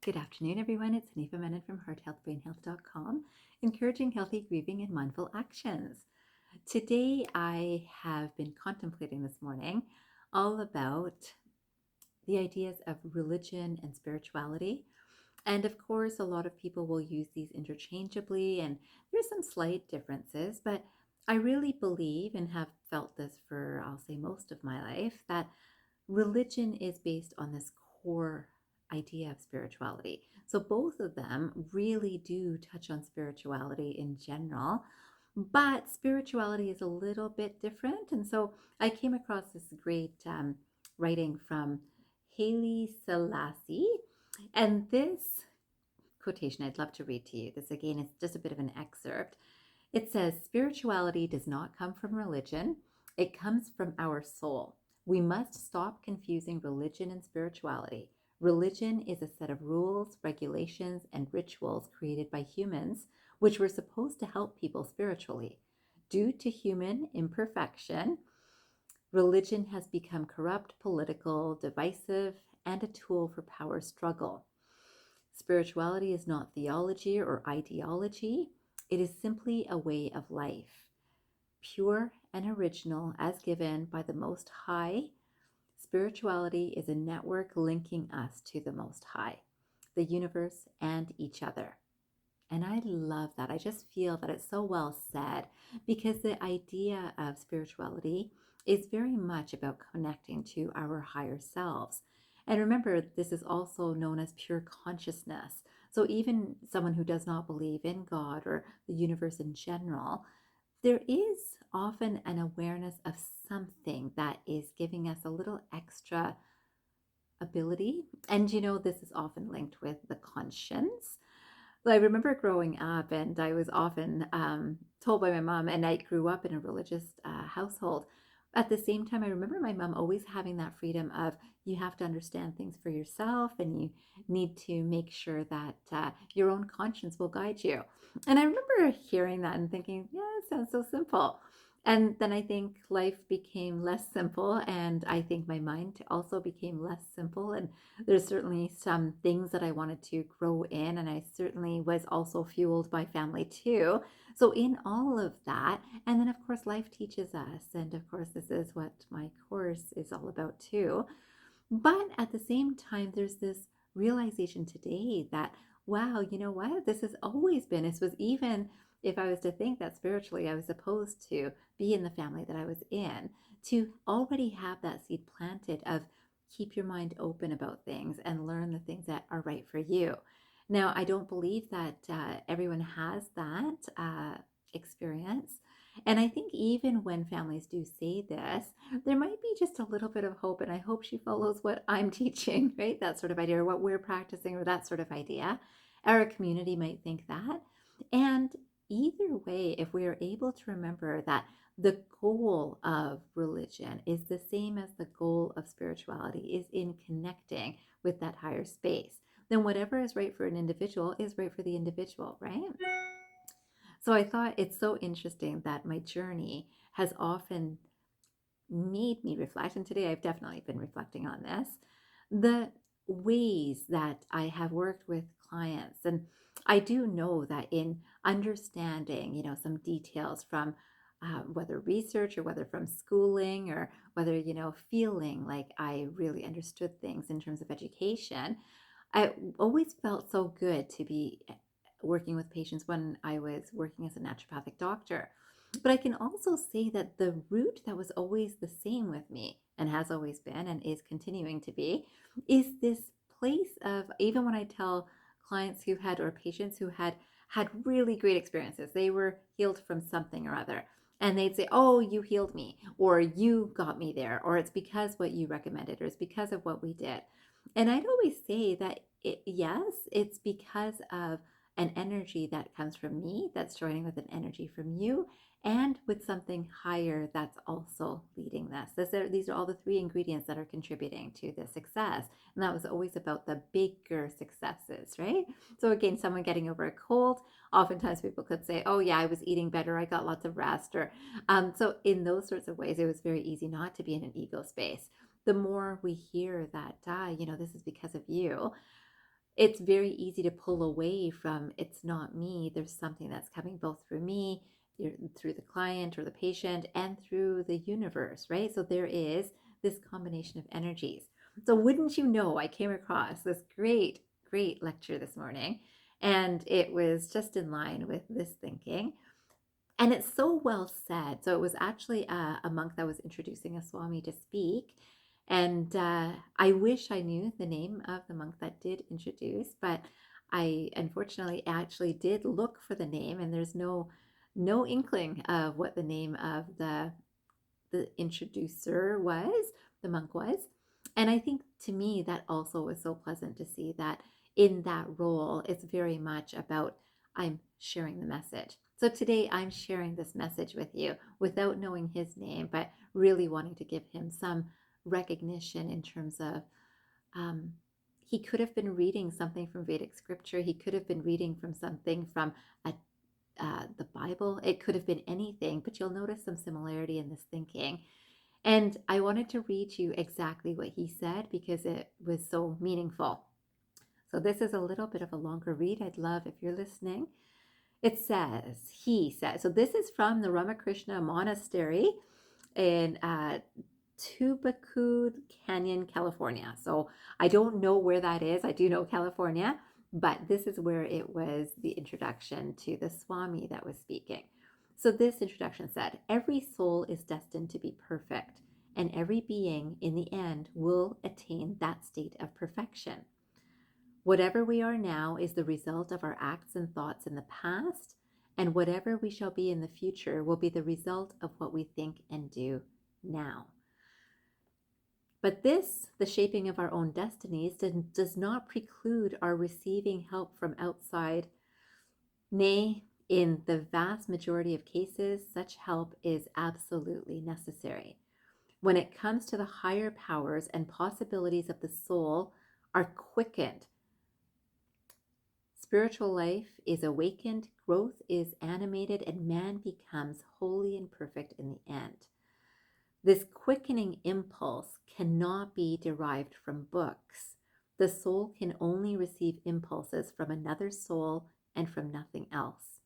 Good afternoon, everyone. It's Hanifa Menon from hearthealthbrainhealth.com, encouraging healthy grieving and mindful actions. Today, I have been contemplating this morning all about the ideas of religion and spirituality. And of course, a lot of people will use these interchangeably, and there's some slight differences, but I really believe and have felt this for, I'll say, most of my life, that religion is based on this core idea of spirituality. So both of them really do touch on spirituality in general, but spirituality is a little bit different. And so I came across this great writing from Haile Selassie, and this quotation I'd love to read to you. This again is just a bit of an excerpt. It says, "Spirituality does not come from religion, it comes from our soul. We must stop confusing religion and spirituality. Religion is a set of rules, regulations, and rituals created by humans, which were supposed to help people spiritually. Due to human imperfection, religion has become corrupt, political, divisive, and a tool for power struggle. Spirituality is not theology or ideology, it is simply a way of life, pure and original as given by the Most High. Spirituality is a network linking us to the Most High, the universe, and each other." And I love that. I just feel that it's so well said because the idea of spirituality is very much about connecting to our higher selves. And remember, this is also known as pure consciousness. So even someone who does not believe in God or the universe in general, there is often an awareness of something that is giving us a little extra ability. And this is often linked with the conscience. Well, I remember growing up, and I was often told by my mom, and I grew up in a religious household. At the same time, I remember my mom always having that freedom of you have to understand things for yourself, and you need to make sure that your own conscience will guide you. And I remember hearing that and thinking, yeah, it sounds so simple. And then I think life became less simple, and I think my mind also became less simple. And there's certainly some things that I wanted to grow in, and I certainly was also fueled by family too. So, in all of that, and then of course, life teaches us, and of course, this is what my course is all about too. But at the same time, there's this realization today that, wow, you know what? This has always been, this was even if I was to think that spiritually I was supposed to be in the family that I was in, to already have that seed planted of keep your mind open about things and learn the things that are right for you. Now, I don't believe that everyone has that experience. And I think even when families do say this, there might be just a little bit of hope. And I hope she follows what I'm teaching, right? That sort of idea, or what we're practicing, or that sort of idea. Our community might think that. And either way, if we are able to remember that the goal of religion is the same as the goal of spirituality, is in connecting with that higher space, then whatever is right for an individual is right for the individual, right? So I thought it's so interesting that my journey has often made me reflect, and today I've definitely been reflecting on this, the ways that I have worked with clients. And I do know that in understanding, some details from whether research or whether from schooling or whether, feeling like I really understood things in terms of education, I always felt so good to be working with patients when I was working as a naturopathic doctor. But I can also say that the root that was always the same with me and has always been and is continuing to be is this place of, even when I tell clients who had, or patients who had really great experiences, they were healed from something or other. And they'd say, "Oh, you healed me," or "You got me there," or "It's because what you recommended," or "It's because of what we did." And I'd always say that yes, it's because of an energy that comes from me that's joining with an energy from you and with something higher that's also leading this. These are all the three ingredients that are contributing to the success. And that was always about the bigger successes, right? So again, someone getting over a cold, oftentimes people could say, "Oh yeah, I was eating better, I got lots of rest," or so in those sorts of ways, it was very easy not to be in an ego space. The more we hear that, this is because of you, it's very easy to pull away from it's not me. There's something that's coming both through me, through the client or the patient, and through the universe, right? So there is this combination of energies. So wouldn't you know, I came across this great lecture this morning, and it was just in line with this thinking. And it's so well said. So it was actually a monk that was introducing a Swami to speak. And I wish I knew the name of the monk that did introduce, but I unfortunately actually did look for the name, and there's no inkling of what the name of the introducer was, the monk was. And I think to me that also was so pleasant to see that in that role, it's very much about I'm sharing the message. So today I'm sharing this message with you without knowing his name, but really wanting to give him some recognition in terms of um, he could have been reading something from Vedic scripture. He could have been reading from something from a the Bible. It could have been anything, but you'll notice some similarity in this thinking. And I wanted to read you exactly what he said because it was so meaningful. So this is a little bit of a longer read. I'd love if you're listening. He says, so this is from the Ramakrishna Monastery in Tubacood Canyon, California. So I don't know where that is. I do know California, but this is where it was the introduction to the Swami that was speaking. So this introduction said, every soul is destined to be perfect, and every being in the end will attain that state of perfection. Whatever we are now is the result of our acts and thoughts in the past, and whatever we shall be in the future will be the result of what we think and do now. But this, the shaping of our own destinies, does not preclude our receiving help from outside. Nay, in the vast majority of cases, such help is absolutely necessary. When it comes to the higher powers and possibilities of the soul are quickened, spiritual life is awakened, growth is animated, and man becomes holy and perfect in the end. This quickening impulse cannot be derived from books. The soul can only receive impulses from another soul and from nothing else.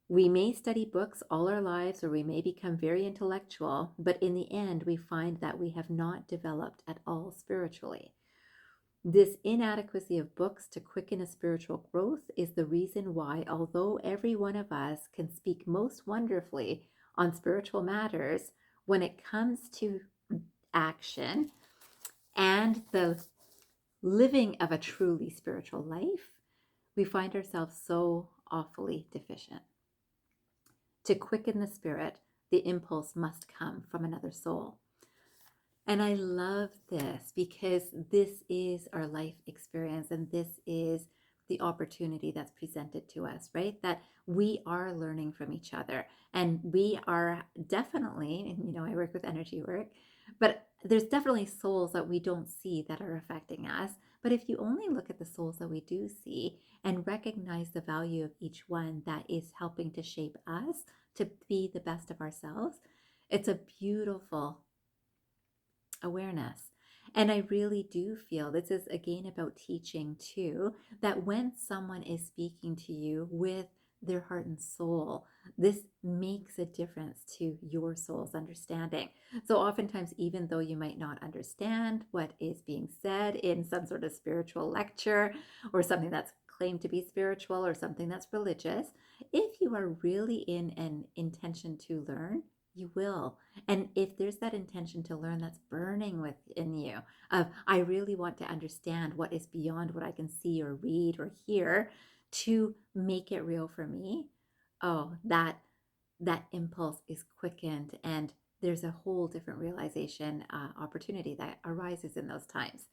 We may study books all our lives, or we may become very intellectual, but in the end, we find that we have not developed at all spiritually. This inadequacy of books to quicken a spiritual growth is the reason why, although every one of us can speak most wonderfully on spiritual matters, when it comes to action and the living of a truly spiritual life, we find ourselves so awfully deficient. To quicken the spirit, the impulse must come from another soul. And I love this because this is our life experience, and this is the opportunity that's presented to us, right? That we are learning from each other, and we are definitely, and I work with energy work, but there's definitely souls that we don't see that are affecting us. But if you only look at the souls that we do see and recognize the value of each one that is helping to shape us to be the best of ourselves, it's a beautiful awareness. And I really do feel this is again about teaching too, that when someone is speaking to you with their heart and soul, this makes a difference to your soul's understanding. So oftentimes, even though you might not understand what is being said in some sort of spiritual lecture or something that's claimed to be spiritual or something that's religious, if you are really in an intention to learn, you will. And if there's that intention to learn that's burning within you, of I really want to understand what is beyond what I can see or read or hear to make it real for me, oh, that impulse is quickened, and there's a whole different realization opportunity that arises in those times.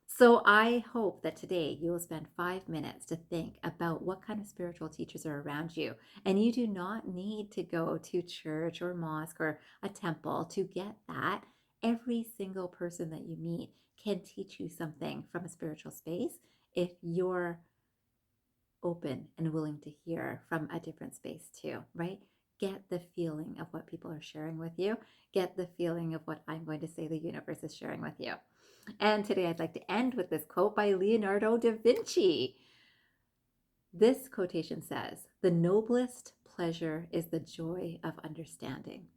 So I hope that today you will spend 5 minutes to think about what kind of spiritual teachers are around you. And you do not need to go to church or mosque or a temple to get that. Every single person that you meet can teach you something from a spiritual space if you're open and willing to hear from a different space too, right? Get the feeling of what people are sharing with you. Get the feeling of what I'm going to say the universe is sharing with you. And today I'd like to end with this quote by Leonardo da Vinci. This quotation says, "The noblest pleasure is the joy of understanding."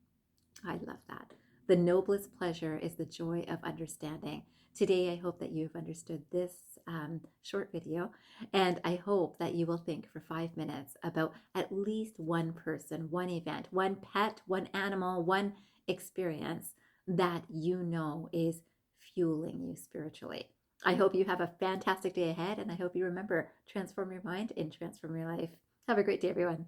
I love that. The noblest pleasure is the joy of understanding. Today, I hope that you've understood this short video, and I hope that you will think for 5 minutes about at least one person, one event, one pet, one animal, one experience that you know is fueling you spiritually. I hope you have a fantastic day ahead, and I hope you remember, transform your mind and transform your life. Have a great day, everyone.